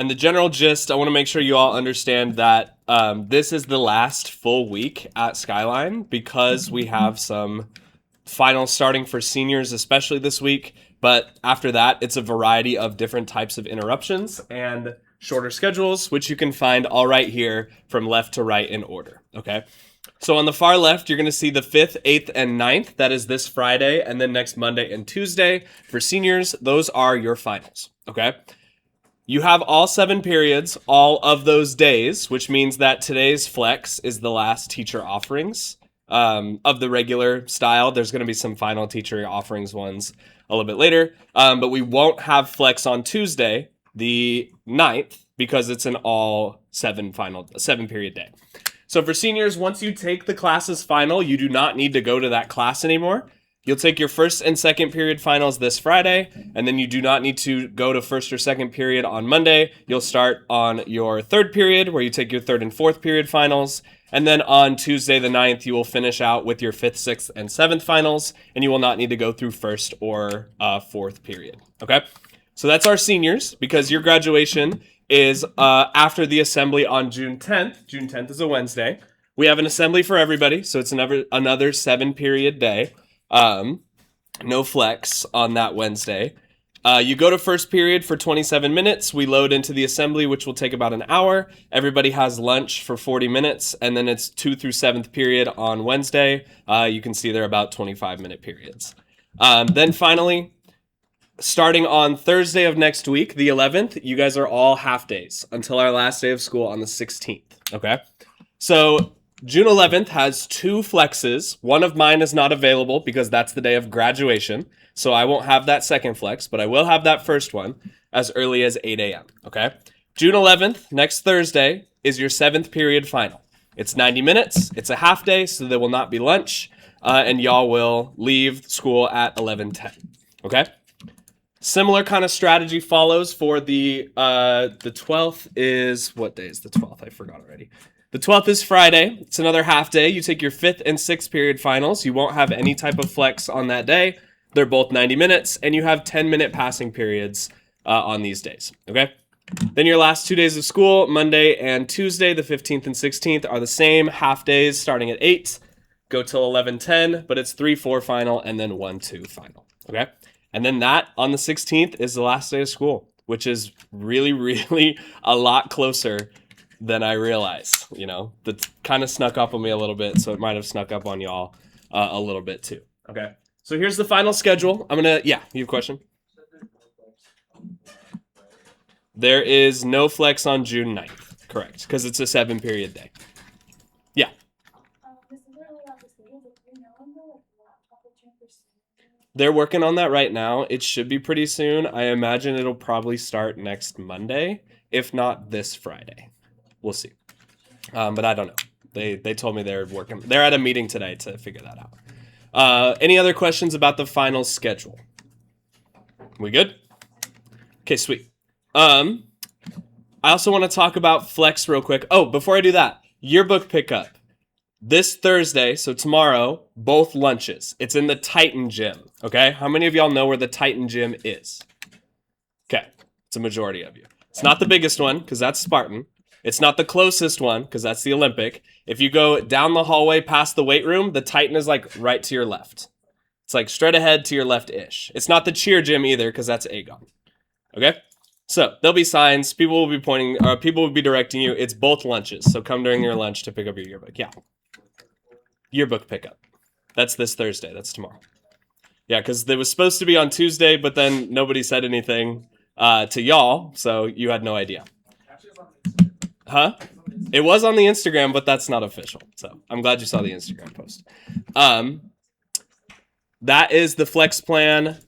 And the general gist, I want to make sure you all understand that this is the last full week at Skyline because we have some finals starting for seniors, especially this week. But after that, it's a variety of different types of interruptions and shorter schedules, which you can find all right here from left to right in order. Okay. So on the far left, you're going to see the 5th, 8th, and 9th. That is this Friday, and then next Monday and Tuesday. For seniors, those are your finals. Okay. You have all 7 periods, all of those days, which means that today's flex is the last teacher offerings of the regular style. There's going to be some final teacher offerings ones a little bit later, but we won't have flex on Tuesday, the 9th, because it's an all 7 period day. So for seniors, once you take the class's final, you do not need to go to that class anymore. You'll take your first and second period finals this Friday, and then you do not need to go to first or second period on Monday. You'll start on your third period, where you take your third and fourth period finals, and then on Tuesday the 9th, you will finish out with your 5th, 6th, and 7th finals, and you will not need to go through first or fourth period, okay? So that's our seniors, because your graduation is after the assembly on June 10th. June 10th is a Wednesday. We have an assembly for everybody, so it's another 7-period day. No flex on that Wednesday. You go to first period for 27 minutes. We load into the assembly, which will take about an hour. Everybody has lunch for 40 minutes, and then it's 2 through 7th period on Wednesday. You can see they're about 25-minute periods. Then finally, starting on Thursday of next week, the 11th, you guys are all half days until our last day of school on the 16th, okay? So June 11th has 2 flexes. One of mine is not available because that's the day of graduation, so I won't have that second flex, but I will have that first one as early as 8 a.m., okay? June 11th, next Thursday, is your 7th period final. It's 90 minutes. It's a half day, so there will not be lunch, and y'all will leave school at 11:10, okay? Similar kind of strategy follows for the 12th is, what day is the 12th? I forgot already. The 12th is Friday. It's another half day. You take your 5th and 6th period finals. You won't have any type of flex on that day. They're both 90 minutes, and you have 10-minute passing periods on these days, okay? Then your last 2 days of school, Monday and Tuesday, the 15th and 16th, are the same half days starting at 8, go till 11:10, but it's 3-4 final and then 1-2 final, okay? And then that, on the 16th, is the last day of school, which is really, really a lot closer than I realized. You know, that kind of snuck up on me a little bit, so it might have snuck up on y'all a little bit too. Okay, so here's the final schedule. You have a question? There is no flex on June 9th, correct, because it's a 7-period day. Yeah. They're working on that right now. It should be pretty soon. I imagine it'll probably start next Monday, if not this Friday. We'll see. But I don't know. They told me they're working. They're at a meeting today to figure that out. Any other questions about the final schedule? We good? Okay, sweet. I also want to talk about flex real quick. Oh, before I do that, yearbook pickup. This Thursday, so tomorrow, both lunches. It's in the Titan Gym, okay? How many of y'all know where the Titan Gym is? Okay, it's a majority of you. It's not the biggest one, because that's Spartan. It's not the closest one, because that's the Olympic. If you go down the hallway past the weight room, the Titan is like right to your left. It's like straight ahead to your left-ish. It's not the cheer gym either, because that's Aegon, okay? So there'll be signs. People will be pointing, people will be directing you. It's both lunches, so come during your lunch to pick up your yearbook. Yeah. Yearbook pickup. That's this Thursday. That's tomorrow. Yeah, because it was supposed to be on Tuesday, but then nobody said anything to y'all, so you had no idea. Huh? It was on the Instagram, but that's not official. So I'm glad you saw the Instagram post. That is the flex plan.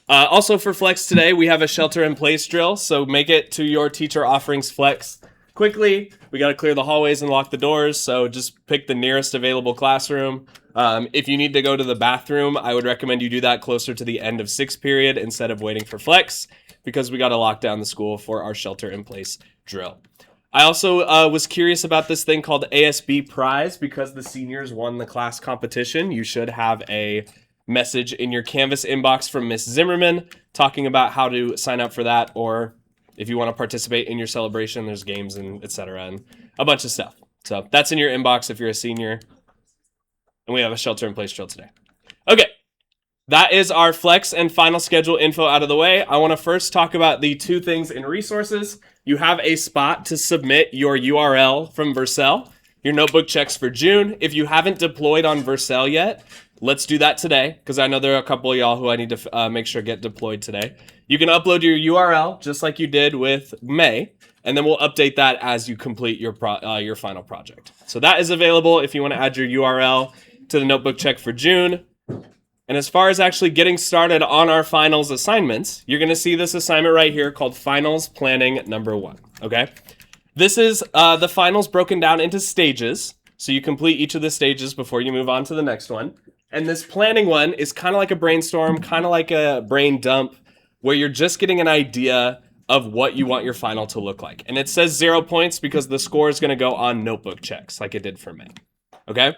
Also for flex today, we have a shelter in place drill, so make it to your teacher offerings flex quickly. We got to clear the hallways and lock the doors, so just pick the nearest available classroom. If you need to go to the bathroom, I would recommend you do that closer to the end of 6th period instead of waiting for flex, because we got to lock down the school for our shelter in place drill. I also was curious about this thing called ASB Prize, because the seniors won the class competition. You should have a message in your Canvas inbox from Miss Zimmerman talking about how to sign up for that, or if you want to participate in your celebration, there's games and etc. and a bunch of stuff. So that's in your inbox if you're a senior. And we have a shelter in place drill today. Okay. That is our flex and final schedule info out of the way. I want to first talk about the two things in resources. You have a spot to submit your URL from Vercel, your notebook checks for June. If you haven't deployed on Vercel yet, let's do that today, because I know there are a couple of y'all who I need to make sure get deployed today. You can upload your URL just like you did with May, and then we'll update that as you complete your final project. So that is available if you want to add your URL to the notebook check for June. And as far as actually getting started on our finals assignments, you're going to see this assignment right here called Finals Planning Number 1, okay? This is the finals broken down into stages, so you complete each of the stages before you move on to the next one. And this planning one is kind of like a brainstorm, kind of like a brain dump, where you're just getting an idea of what you want your final to look like. And it says 0 points because the score is going to go on notebook checks like it did for May, okay?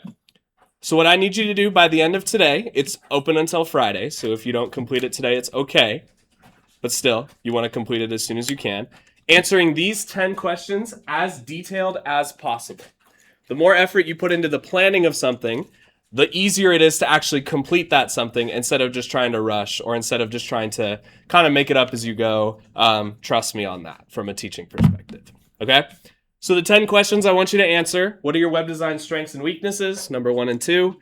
So what I need you to do by the end of today, it's open until Friday, so if you don't complete it today, it's okay. But still, you want to complete it as soon as you can. Answering these 10 questions as detailed as possible. The more effort you put into the planning of something, the easier it is to actually complete that something instead of just trying to rush or instead of just trying to kind of make it up as you go. Trust me on that from a teaching perspective, okay? So the 10 questions I want you to answer. What are your web design strengths and weaknesses? Number 1 and 2.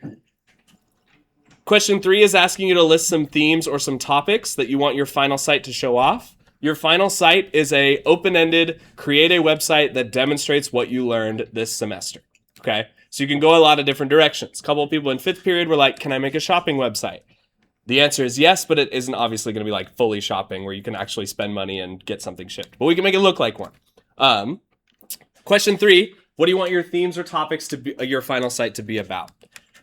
Question 3 is asking you to list some themes or some topics that you want your final site to show off. Your final site is a open-ended, create a website that demonstrates what you learned this semester, okay? So you can go a lot of different directions. A couple of people in 5th period were like, can I make a shopping website? The answer is yes, but it isn't obviously going to be like fully shopping where you can actually spend money and get something shipped. But we can make it look like one. Question 3, what do you want your themes or topics to be, your final site to be about?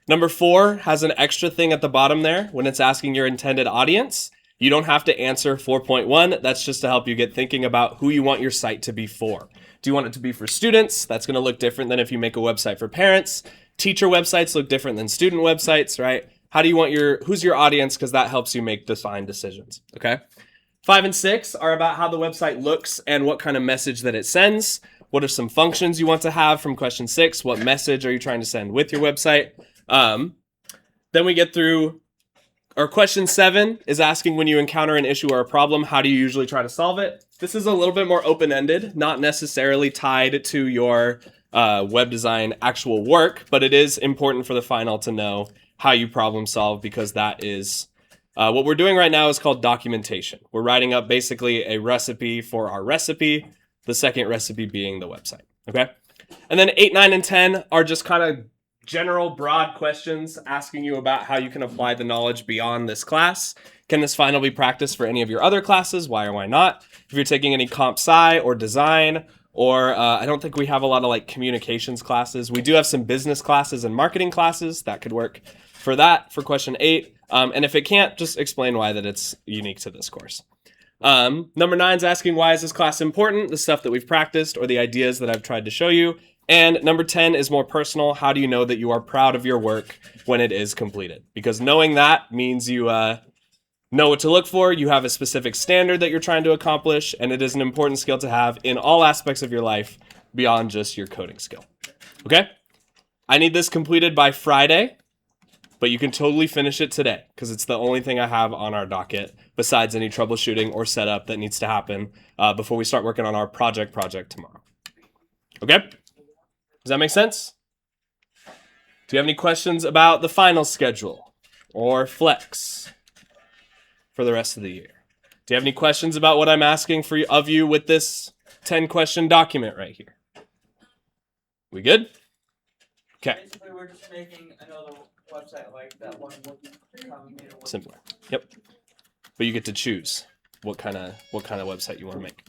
Number 4 has an extra thing at the bottom there when it's asking your intended audience. You don't have to answer 4.1. That's just to help you get thinking about who you want your site to be for. Do you want it to be for students? That's going to look different than if you make a website for parents. Teacher websites look different than student websites, right? How do you want who's your audience? Because that helps you make defined decisions, okay? 5 and 6 are about how the website looks and what kind of message that it sends. What are some functions you want to have from question 6? What message are you trying to send with your website? Then we get through, or question 7 is asking when you encounter an issue or a problem, how do you usually try to solve it? This is a little bit more open-ended, not necessarily tied to your web design actual work, but it is important for the final to know how you problem solve because that is what we're doing right now is called documentation. We're writing up basically a recipe for our recipe, the second recipe being the website, okay? And then 8, 9, and 10 are just kind of general broad questions asking you about how you can apply the knowledge beyond this class. Can this final be practiced for any of your other classes? Why or why not? If you're taking any comp sci or design, or I don't think we have a lot of like communications classes. We do have some business classes and marketing classes that could work for that for question 8. And if it can't, just explain why that it's unique to this course. Number 9 is asking why is this class important? The stuff that we've practiced or the ideas that I've tried to show you. And number 10 is more personal. How do you know that you are proud of your work when it is completed? Because knowing that means you know what to look for. You have a specific standard that you're trying to accomplish, and it is an important skill to have in all aspects of your life beyond just your coding skill. Okay? I need this completed by Friday, but you can totally finish it today because it's the only thing I have on our docket besides any troubleshooting or setup that needs to happen before we start working on our project tomorrow. Okay? Does that make sense? Do you have any questions about the final schedule or flex for the rest of the year? Do you have any questions about what I'm asking of you with this 10-question document right here? We good? Okay. Basically, we're just making another website like that one. Simpler. Yep. But you get to choose what kind of website you want to make.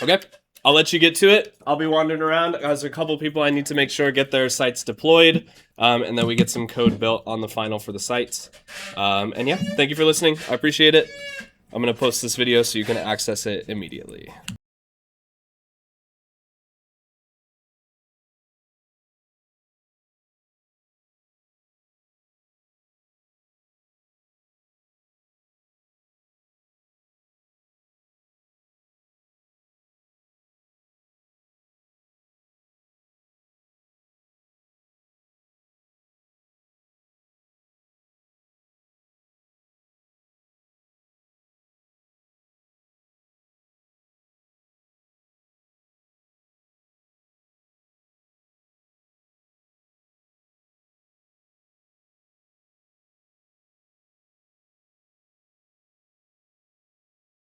Okay. I'll let you get to it. I'll be wandering around. There's a couple people I need to make sure get their sites deployed, and then we get some code built on the final for the sites. And yeah, thank you for listening. I appreciate it. I'm going to post this video so you can access it immediately.